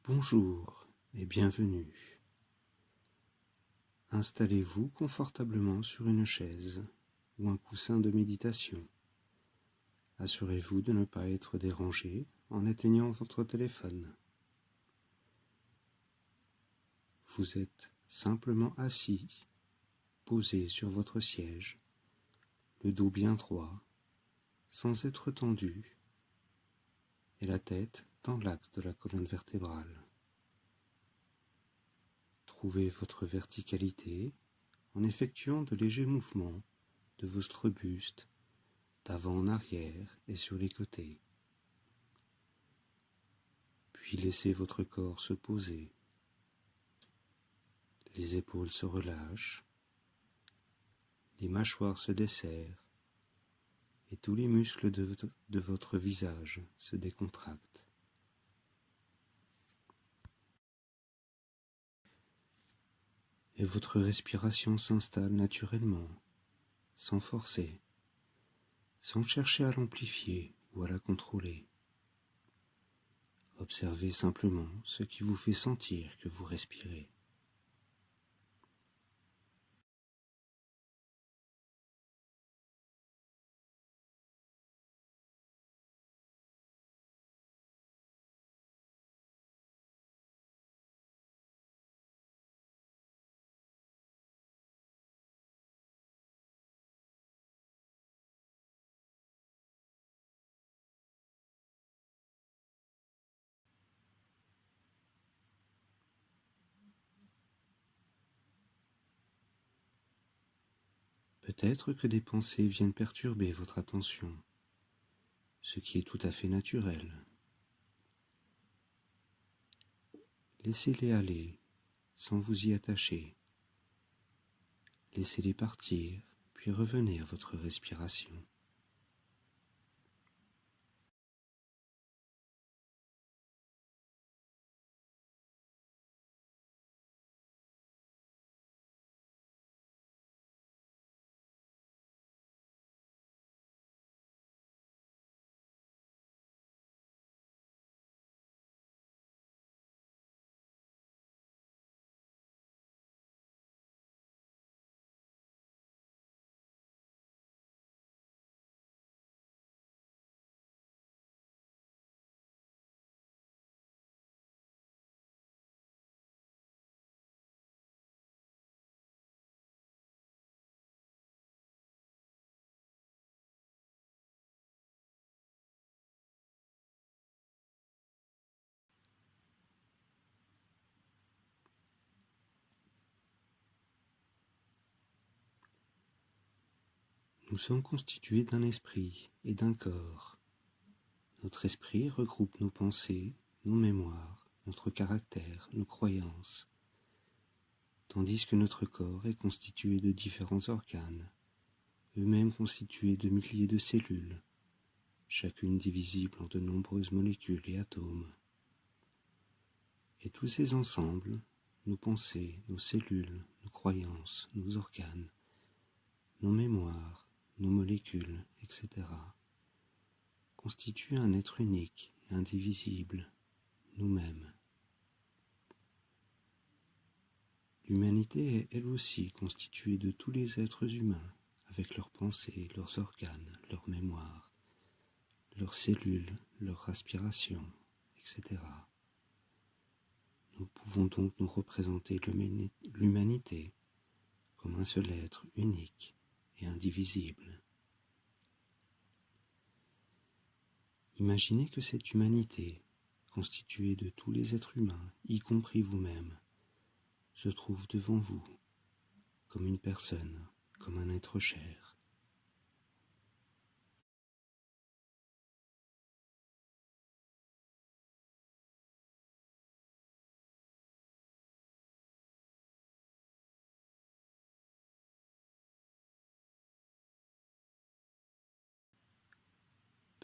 Bonjour et bienvenue. Installez-vous confortablement sur une chaise ou un coussin de méditation. Assurez-vous de ne pas être dérangé en éteignant votre téléphone. Vous êtes simplement assis, posé sur votre siège, le dos bien droit, sans être tendu, et la tête dans l'axe de la colonne vertébrale. Trouvez votre verticalité en effectuant de légers mouvements de votre buste d'avant en arrière et sur les côtés. Puis laissez votre corps se poser. Les épaules se relâchent, les mâchoires se desserrent et tous les muscles de votre visage se décontractent. Et votre respiration s'installe naturellement, sans forcer, sans chercher à l'amplifier ou à la contrôler. Observez simplement ce qui vous fait sentir que vous respirez. Peut-être que des pensées viennent perturber votre attention, ce qui est tout à fait naturel. Laissez-les aller, sans vous y attacher. Laissez-les partir, puis revenez à votre respiration. Nous sommes constitués d'un esprit et d'un corps. Notre esprit regroupe nos pensées, nos mémoires, notre caractère, nos croyances, tandis que notre corps est constitué de différents organes, eux-mêmes constitués de milliers de cellules, chacune divisible en de nombreuses molécules et atomes. Et tous ces ensembles, nos pensées, nos cellules, nos croyances, nos organes, nos mémoires, nos molécules, etc., constituent un être unique et indivisible, nous-mêmes. L'humanité est elle aussi constituée de tous les êtres humains, avec leurs pensées, leurs organes, leurs mémoires, leurs cellules, leur respiration, etc. Nous pouvons donc nous représenter l'humanité comme un seul être unique et indivisible. Imaginez que cette humanité, constituée de tous les êtres humains, y compris vous-même, se trouve devant vous, comme une personne, comme un être cher.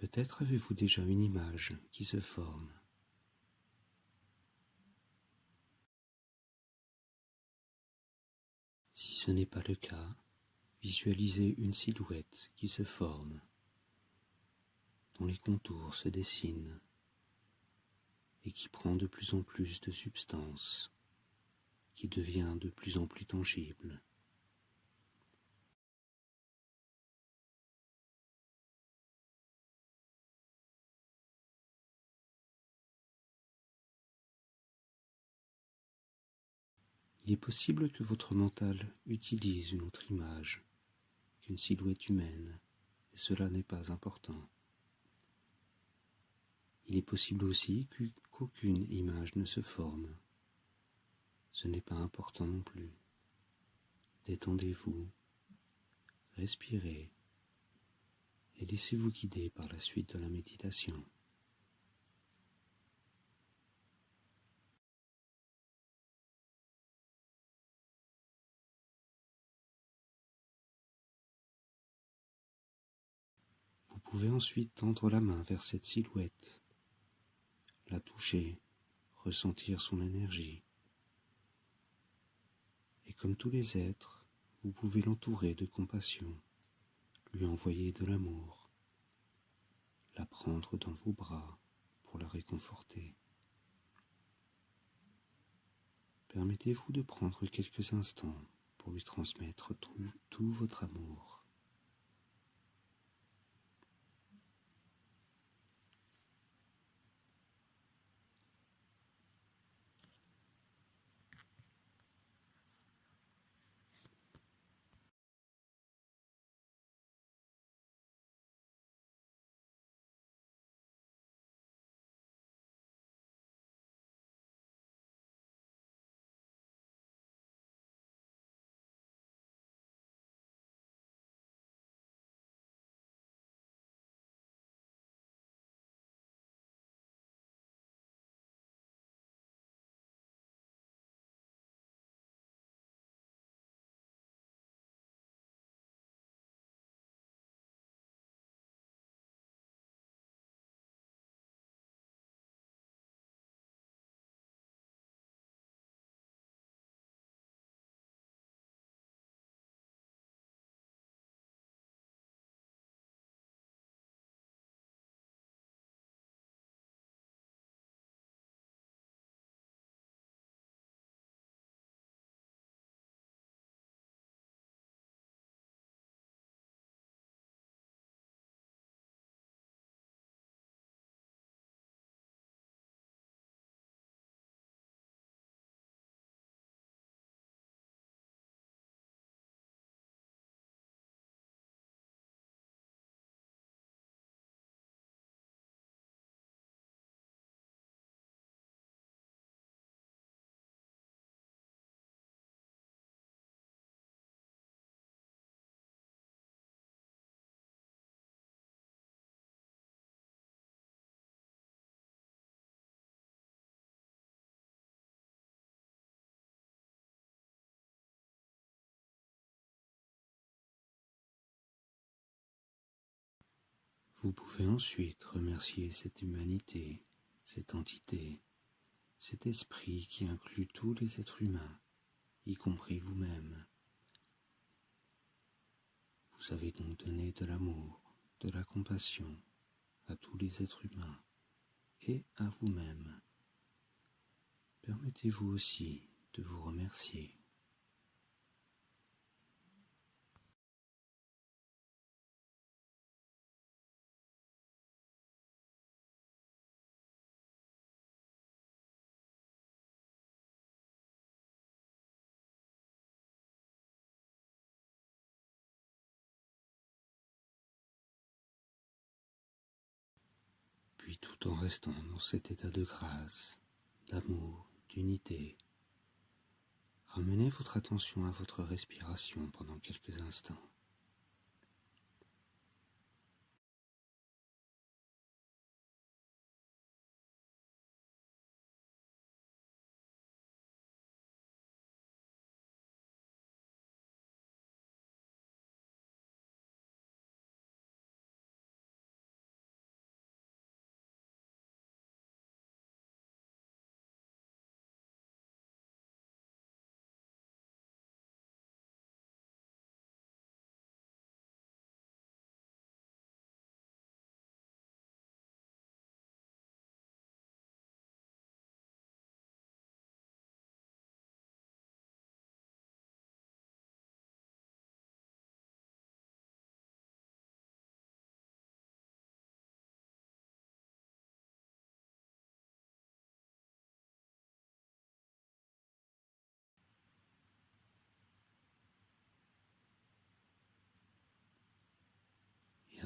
Peut-être avez-vous déjà une image qui se forme. Si ce n'est pas le cas, visualisez une silhouette qui se forme, dont les contours se dessinent. et qui prend de plus en plus de substance, qui devient de plus en plus tangible. Il est possible que votre mental utilise une autre image qu'une silhouette humaine, et cela n'est pas important. Il est possible aussi qu'aucune image ne se forme. Ce n'est pas important non plus. Détendez-vous, respirez et laissez-vous guider par la suite de la méditation. Vous pouvez ensuite tendre la main vers cette silhouette, la toucher, ressentir son énergie. Et comme tous les êtres, vous pouvez l'entourer de compassion, lui envoyer de l'amour, la prendre dans vos bras pour la réconforter. Permettez-vous de prendre quelques instants pour lui transmettre tout votre amour. Vous pouvez ensuite remercier cette humanité, cette entité, cet esprit qui inclut tous les êtres humains, y compris vous-même. Vous avez donc donné de l'amour, de la compassion à tous les êtres humains et à vous-même. Permettez-vous aussi de vous remercier. Puis tout en restant dans cet état de grâce, d'amour, d'unité, ramenez votre attention à votre respiration pendant quelques instants.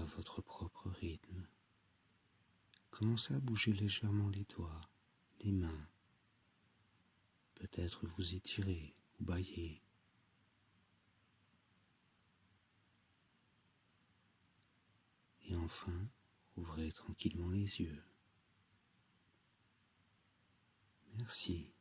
à votre propre rythme. Commencez à bouger légèrement les doigts, les mains. Peut-être vous étirez ou bâillez. Et enfin, ouvrez tranquillement les yeux. Merci.